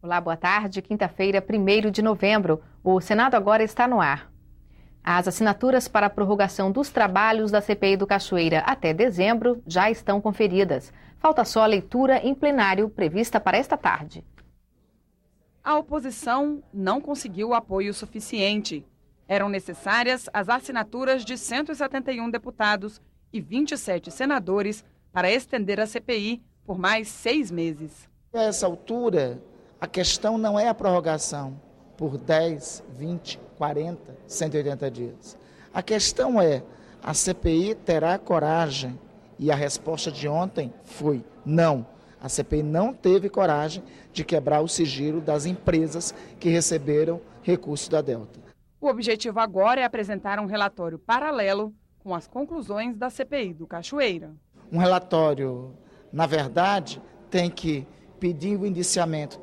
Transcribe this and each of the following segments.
Olá, boa tarde. Quinta-feira, 1º de novembro. O Senado agora está no ar. As assinaturas para a prorrogação dos trabalhos da CPI do Cachoeira até dezembro já estão conferidas. Falta só a leitura em plenário prevista para esta tarde. A oposição não conseguiu apoio suficiente. Eram necessárias as assinaturas de 171 deputados e 27 senadores para estender a CPI por mais 6 meses. A essa altura, a questão não é a prorrogação por 10, 20, 40, 180 dias. A questão é, a CPI terá coragem? E a resposta de ontem foi não. A CPI não teve coragem de quebrar o sigilo das empresas que receberam recursos da Delta. O objetivo agora é apresentar um relatório paralelo com as conclusões da CPI do Cachoeira. Um relatório, na verdade, tem que pedir o indiciamento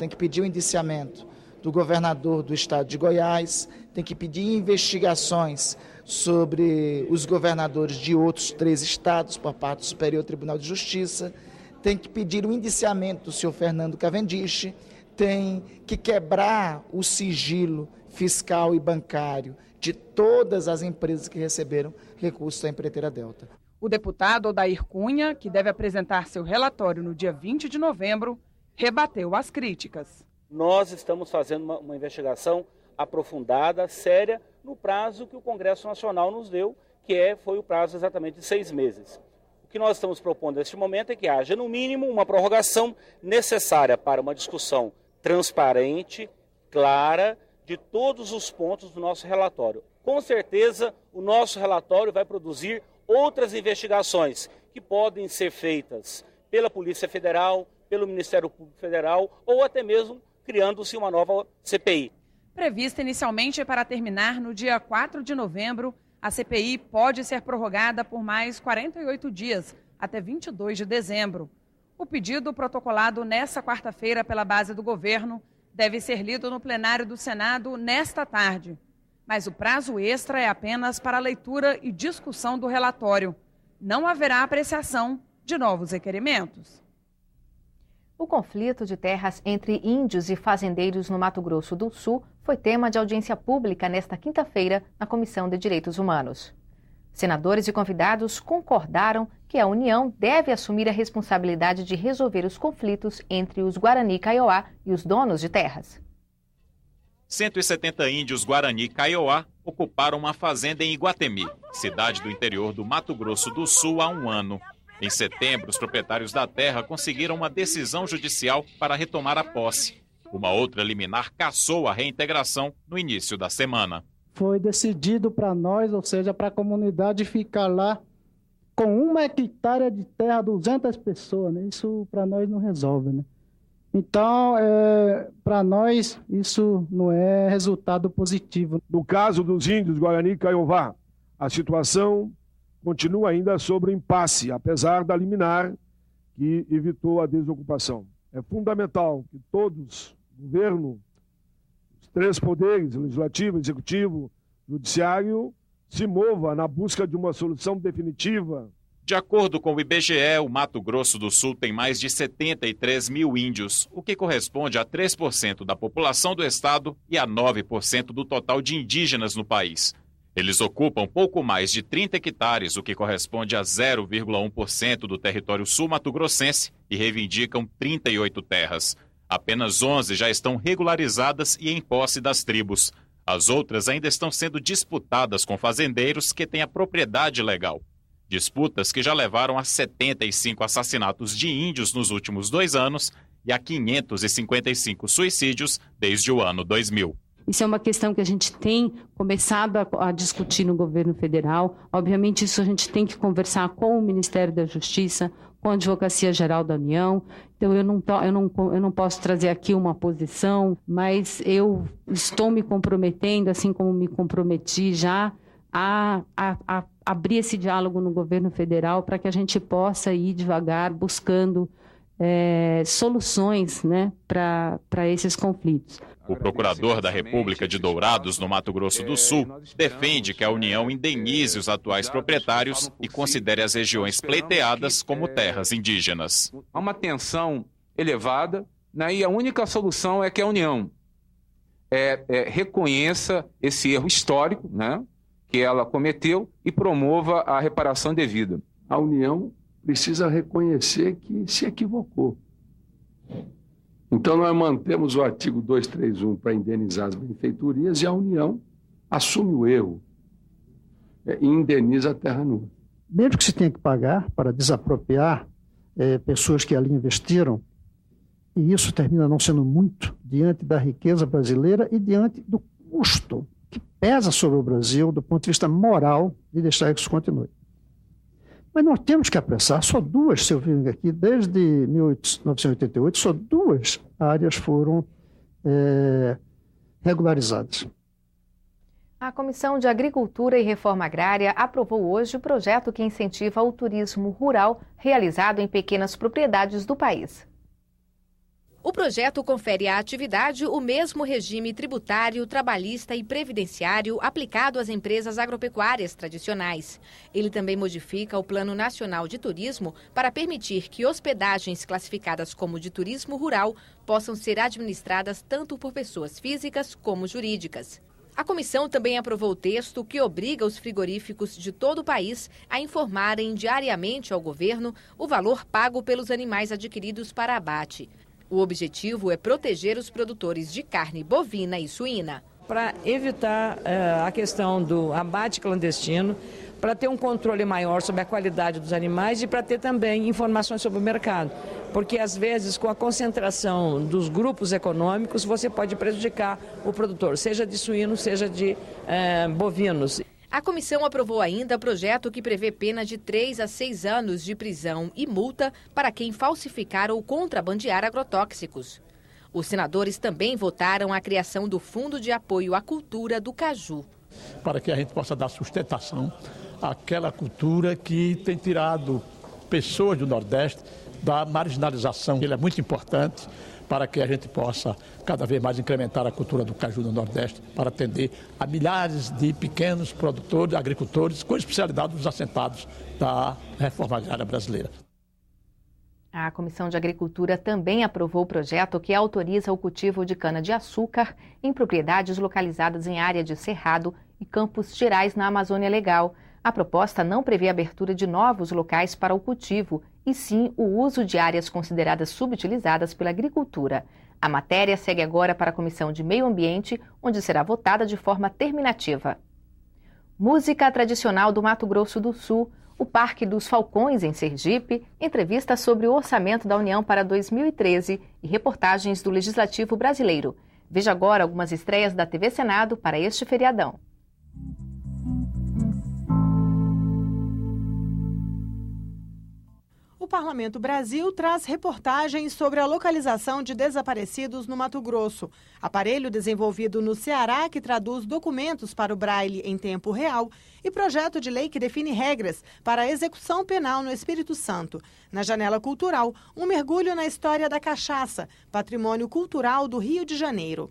do governador do estado de Goiás, tem que pedir investigações sobre os governadores de outros 3 estados por parte do Superior Tribunal de Justiça, tem que pedir o indiciamento do senhor Fernando Cavendish, tem que quebrar o sigilo fiscal e bancário de todas as empresas que receberam recursos da empreiteira Delta. O deputado Odair Cunha, que deve apresentar seu relatório no dia 20 de novembro, rebateu as críticas. Nós estamos fazendo uma investigação aprofundada, séria, no prazo que o Congresso Nacional nos deu, que foi o prazo exatamente de 6 meses. O que nós estamos propondo neste momento é que haja, no mínimo, uma prorrogação necessária para uma discussão transparente, clara, de todos os pontos do nosso relatório. Com certeza, o nosso relatório vai produzir outras investigações que podem ser feitas pela Polícia Federal, pelo Ministério Público Federal ou até mesmo criando-se uma nova CPI. Prevista inicialmente para terminar no dia 4 de novembro, a CPI pode ser prorrogada por mais 48 dias, até 22 de dezembro. O pedido protocolado nesta quarta-feira pela base do governo deve ser lido no plenário do Senado nesta tarde. Mas o prazo extra é apenas para a leitura e discussão do relatório. Não haverá apreciação de novos requerimentos. O conflito de terras entre índios e fazendeiros no Mato Grosso do Sul foi tema de audiência pública nesta quinta-feira na Comissão de Direitos Humanos. Senadores e convidados concordaram que a União deve assumir a responsabilidade de resolver os conflitos entre os Guarani Kaiowá e os donos de terras. 170 índios Guarani Kaiowá ocuparam uma fazenda em Iguatemi, cidade do interior do Mato Grosso do Sul, há um ano. Em setembro, os proprietários da terra conseguiram uma decisão judicial para retomar a posse. Uma outra liminar cassou a reintegração no início da semana. Foi decidido para nós, ou seja, para a comunidade ficar lá com 1 hectare de terra, 200 pessoas, né? Isso para nós não resolve, né? Então, para nós, isso não é resultado positivo. No caso dos índios Guarani Kaiowá, a situação continua ainda sobre o impasse, apesar da liminar que evitou a desocupação. É fundamental que todos, governo, os 3 poderes, legislativo, executivo, judiciário, se mova na busca de uma solução definitiva. De acordo com o IBGE, o Mato Grosso do Sul tem mais de 73 mil índios, o que corresponde a 3% da população do estado e a 9% do total de indígenas no país. Eles ocupam pouco mais de 30 hectares, o que corresponde a 0,1% do território sul-mato-grossense, e reivindicam 38 terras. Apenas 11 já estão regularizadas e em posse das tribos. As outras ainda estão sendo disputadas com fazendeiros que têm a propriedade legal. Disputas que já levaram a 75 assassinatos de índios nos últimos 2 anos e a 555 suicídios desde o ano 2000. Isso é uma questão que a gente tem começado a discutir no governo federal. Obviamente, isso a gente tem que conversar com o Ministério da Justiça, com a Advocacia Geral da União. Então, eu não posso trazer aqui uma posição, mas eu estou me comprometendo, assim como me comprometi já, a abrir esse diálogo no governo federal para que a gente possa ir devagar buscando soluções, né, para esses conflitos. O procurador da República de Dourados, no Mato Grosso do Sul, defende que a União indenize os atuais proprietários e considere as regiões pleiteadas como terras indígenas. Há uma tensão elevada né? E a única solução é que a União reconheça esse erro histórico, né, que ela cometeu e promova a reparação devida. A União precisa reconhecer que se equivocou. Então, nós mantemos o artigo 231 para indenizar as benfeitorias e a União assume o erro e indeniza a terra nua. Mesmo que se tenha que pagar para desapropriar pessoas que ali investiram, e isso termina não sendo muito diante da riqueza brasileira e diante do custo que pesa sobre o Brasil do ponto de vista moral de deixar que isso continue. Mas nós temos que apressar. Só duas, se eu vir aqui, desde 1988, só 2 áreas foram regularizadas. A Comissão de Agricultura e Reforma Agrária aprovou hoje o projeto que incentiva o turismo rural realizado em pequenas propriedades do país. O projeto confere à atividade o mesmo regime tributário, trabalhista e previdenciário aplicado às empresas agropecuárias tradicionais. Ele também modifica o Plano Nacional de Turismo para permitir que hospedagens classificadas como de turismo rural possam ser administradas tanto por pessoas físicas como jurídicas. A comissão também aprovou o texto que obriga os frigoríficos de todo o país a informarem diariamente ao governo o valor pago pelos animais adquiridos para abate. O objetivo é proteger os produtores de carne bovina e suína. Para evitar a questão do abate clandestino, para ter um controle maior sobre a qualidade dos animais e para ter também informações sobre o mercado. Porque, às vezes, com a concentração dos grupos econômicos, você pode prejudicar o produtor, seja de suínos, seja de bovinos. A comissão aprovou ainda projeto que prevê pena de 3 a 6 anos de prisão e multa para quem falsificar ou contrabandear agrotóxicos. Os senadores também votaram a criação do Fundo de Apoio à Cultura do Caju. Para que a gente possa dar sustentação àquela cultura que tem tirado pessoas do Nordeste da marginalização. Ele é muito importante para que a gente possa cada vez mais incrementar a cultura do caju no Nordeste para atender a milhares de pequenos produtores, agricultores com especialidade dos assentados da reforma agrária brasileira. A Comissão de Agricultura também aprovou o projeto que autoriza o cultivo de cana-de-açúcar em propriedades localizadas em área de cerrado e campos gerais na Amazônia Legal. A proposta não prevê abertura de novos locais para o cultivo, e sim o uso de áreas consideradas subutilizadas pela agricultura. A matéria segue agora para a Comissão de Meio Ambiente, onde será votada de forma terminativa. Música tradicional do Mato Grosso do Sul, o Parque dos Falcões, em Sergipe, entrevista sobre o orçamento da União para 2013 e reportagens do Legislativo brasileiro. Veja agora algumas estreias da TV Senado para este feriadão. O Parlamento Brasil traz reportagens sobre a localização de desaparecidos no Mato Grosso. Aparelho desenvolvido no Ceará que traduz documentos para o Braille em tempo real e projeto de lei que define regras para a execução penal no Espírito Santo. Na Janela Cultural, um mergulho na história da cachaça, patrimônio cultural do Rio de Janeiro.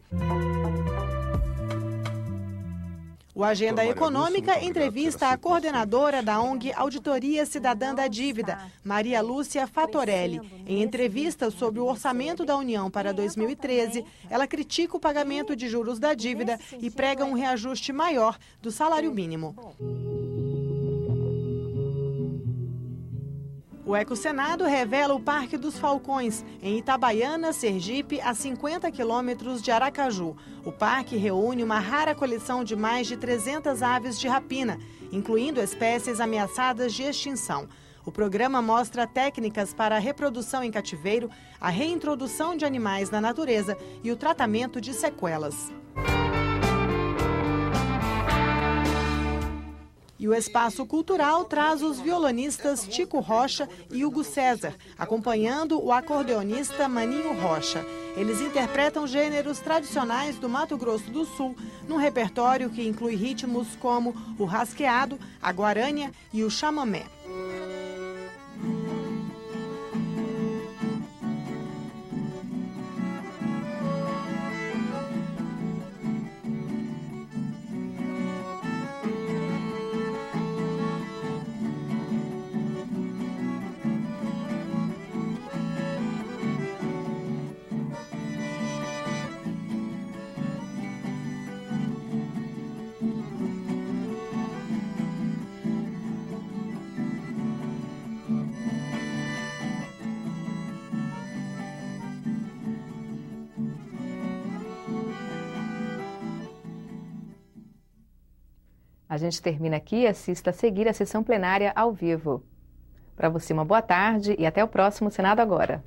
O Agenda Econômica entrevista a coordenadora da ONG Auditoria Cidadã da Dívida, Maria Lúcia Fatorelli. Em entrevista sobre o orçamento da União para 2013, ela critica o pagamento de juros da dívida e prega um reajuste maior do salário mínimo. O Ecosenado revela o Parque dos Falcões, em Itabaiana, Sergipe, a 50 quilômetros de Aracaju. O parque reúne uma rara coleção de mais de 300 aves de rapina, incluindo espécies ameaçadas de extinção. O programa mostra técnicas para a reprodução em cativeiro, a reintrodução de animais na natureza e o tratamento de sequelas. E o Espaço Cultural traz os violonistas Tico Rocha e Hugo César, acompanhando o acordeonista Maninho Rocha. Eles interpretam gêneros tradicionais do Mato Grosso do Sul, num repertório que inclui ritmos como o rasqueado, a guarânia e o chamamé. A gente termina aqui e assista a seguir a sessão plenária ao vivo. Para você, uma boa tarde e até o próximo Senado Agora.